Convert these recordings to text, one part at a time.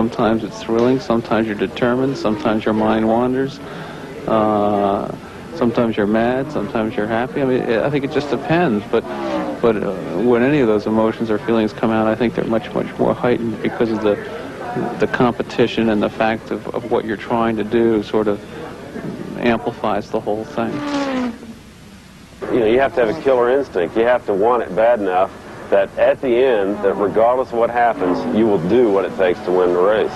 Sometimes it's thrilling, sometimes you're determined, sometimes your mind wanders, sometimes you're mad, sometimes you're happy. I mean, I think it just depends, but when any of those emotions or feelings come out, I think they're much more heightened because of the competition, and the fact of what you're trying to do sort of amplifies the whole thing. You know, you have to have a killer instinct. You have to want it bad enough that at the end, that regardless of what happens, you will do what it takes to win the race.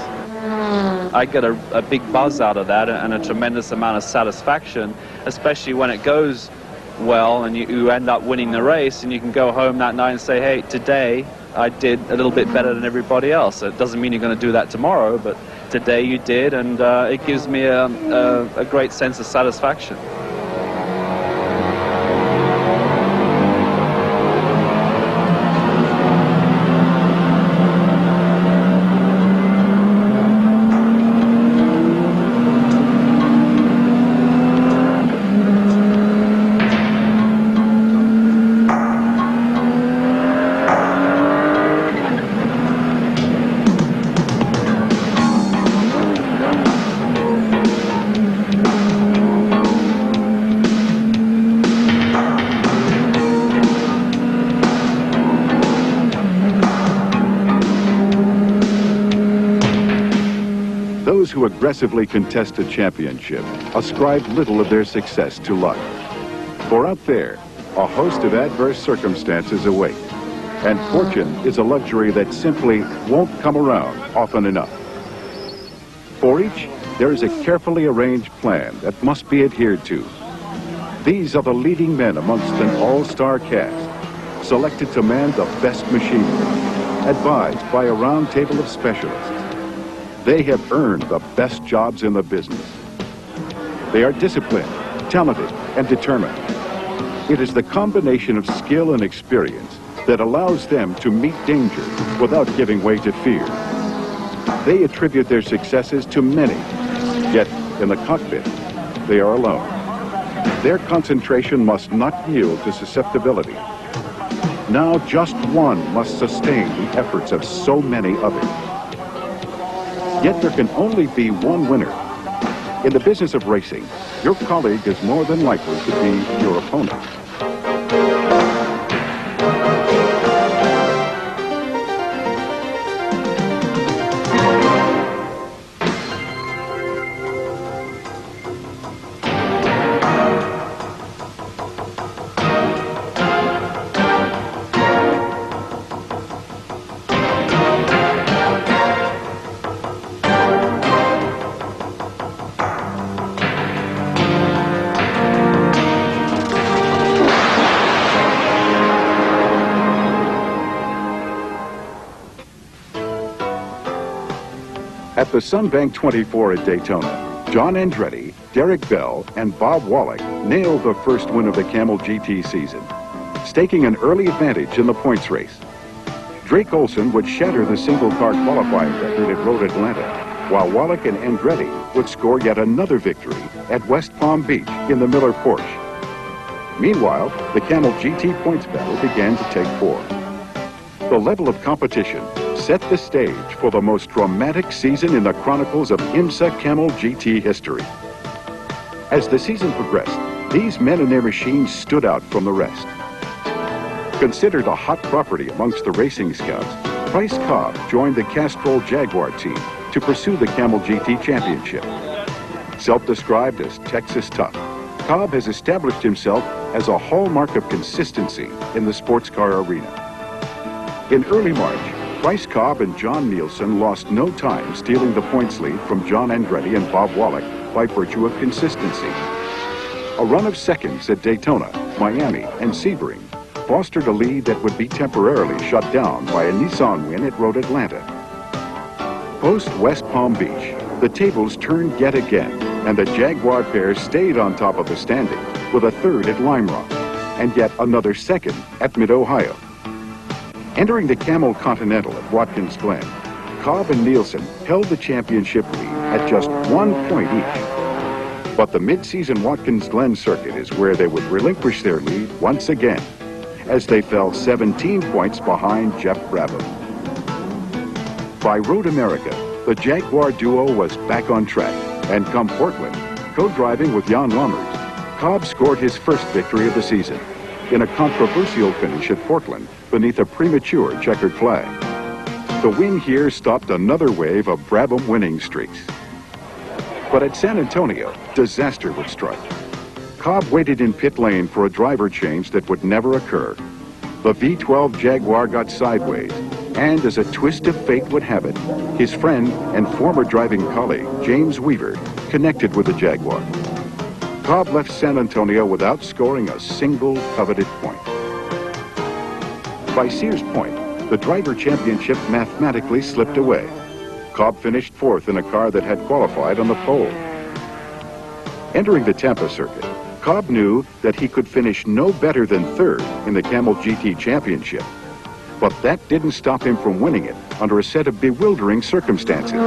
I get a big buzz out of that and a tremendous amount of satisfaction, especially when it goes well and you end up winning the race, and you can go home that night and say, hey, today I did a little bit better than everybody else. It doesn't mean you're going to do that tomorrow, but today you did, and it gives me a great sense of satisfaction. Those who aggressively contest a championship ascribe little of their success to luck. For out there, a host of adverse circumstances await, and fortune is a luxury that simply won't come around often enough. For each, there is a carefully arranged plan that must be adhered to. These are the leading men amongst an all-star cast, selected to man the best machinery, advised by a round table of specialists. They have earned the best jobs in the business. They are disciplined, talented, and determined. It is the combination of skill and experience that allows them to meet danger without giving way to fear. They attribute their successes to many, yet in the cockpit, they are alone. Their concentration must not yield to susceptibility. Now just one must sustain the efforts of so many others. Yet there can only be one winner. In the business of racing, your colleague is more than likely to be your opponent. At the Sunbank 24 at Daytona, John Andretti, Derek Bell, and Bob Wallach nailed the first win of the Camel GT season, staking an early advantage in the points race. Drake Olson would shatter the single-car qualifying record at Road Atlanta, while Wallach and Andretti would score yet another victory at West Palm Beach in the Miller Porsche. Meanwhile, the Camel GT points battle began to take form. The level of competition set the stage for the most dramatic season in the chronicles of IMSA Camel GT history. As the season progressed, these men and their machines stood out from the rest. Considered a hot property amongst the racing scouts, Bryce Cobb joined the Castrol Jaguar team to pursue the Camel GT championship. Self-described as Texas tough, Cobb has established himself as a hallmark of consistency in the sports car arena. In early March, Bryce Cobb and John Nielsen lost no time stealing the points lead from John Andretti and Bob Wallach by virtue of consistency. A run of seconds at Daytona, Miami, and Sebring fostered a lead that would be temporarily shut down by a Nissan win at Road Atlanta. Post West Palm Beach, the tables turned yet again, and the Jaguar pair stayed on top of the standing with a third at Lime Rock, and yet another second at Mid-Ohio. Entering the Camel Continental at Watkins Glen, Cobb and Nielsen held the championship lead at just 1 point each. But the mid-season Watkins Glen circuit is where they would relinquish their lead once again, as they fell 17 points behind Jeff Brabham. By Road America, the Jaguar duo was back on track, and come Portland, co-driving with Jan Lammers, Cobb scored his first victory of the season in a controversial finish at Portland beneath a premature checkered flag. The win here stopped another wave of Brabham winning streaks. But at San Antonio, disaster would strike. Cobb waited in pit lane for a driver change that would never occur. The V12 Jaguar got sideways, and as a twist of fate would have it, his friend and former driving colleague, James Weaver, connected with the Jaguar. Cobb left San Antonio without scoring a single coveted point. By Sears Point, the driver championship mathematically slipped away. Cobb finished fourth in a car that had qualified on the pole. Entering the Tampa circuit, Cobb knew that he could finish no better than third in the Camel GT championship. But that didn't stop him from winning it under a set of bewildering circumstances.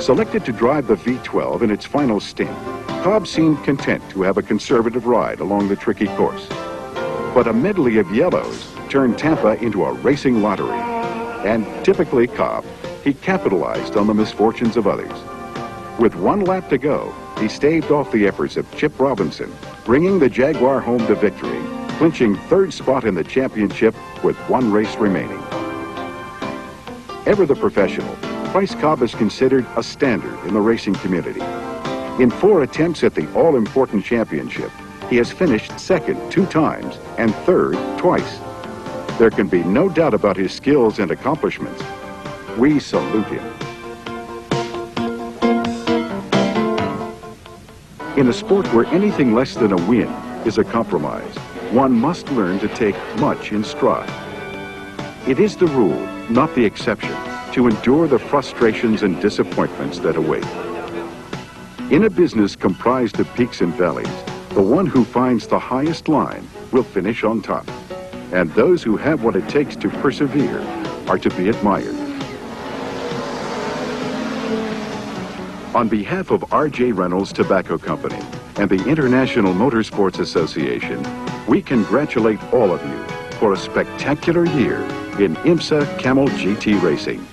Selected to drive the V12 in its final stint, Cobb seemed content to have a conservative ride along the tricky course. But a medley of yellows turned Tampa into a racing lottery. And typically Cobb, he capitalized on the misfortunes of others. With one lap to go, he staved off the efforts of Chip Robinson, bringing the Jaguar home to victory, clinching third spot in the championship with one race remaining. Ever the professional, Bryce Cobb is considered a standard in the racing community. In 4 attempts at the all-important championship, he has finished second 2 times and third twice. There can be no doubt about his skills and accomplishments. We salute him. In a sport where anything less than a win is a compromise, one must learn to take much in stride. It is the rule, not the exception, to endure the frustrations and disappointments that await. In a business comprised of peaks and valleys, the one who finds the highest line will finish on top. And those who have what it takes to persevere are to be admired. On behalf of R.J. Reynolds Tobacco Company and the International Motorsports Association, we congratulate all of you for a spectacular year in IMSA Camel GT racing.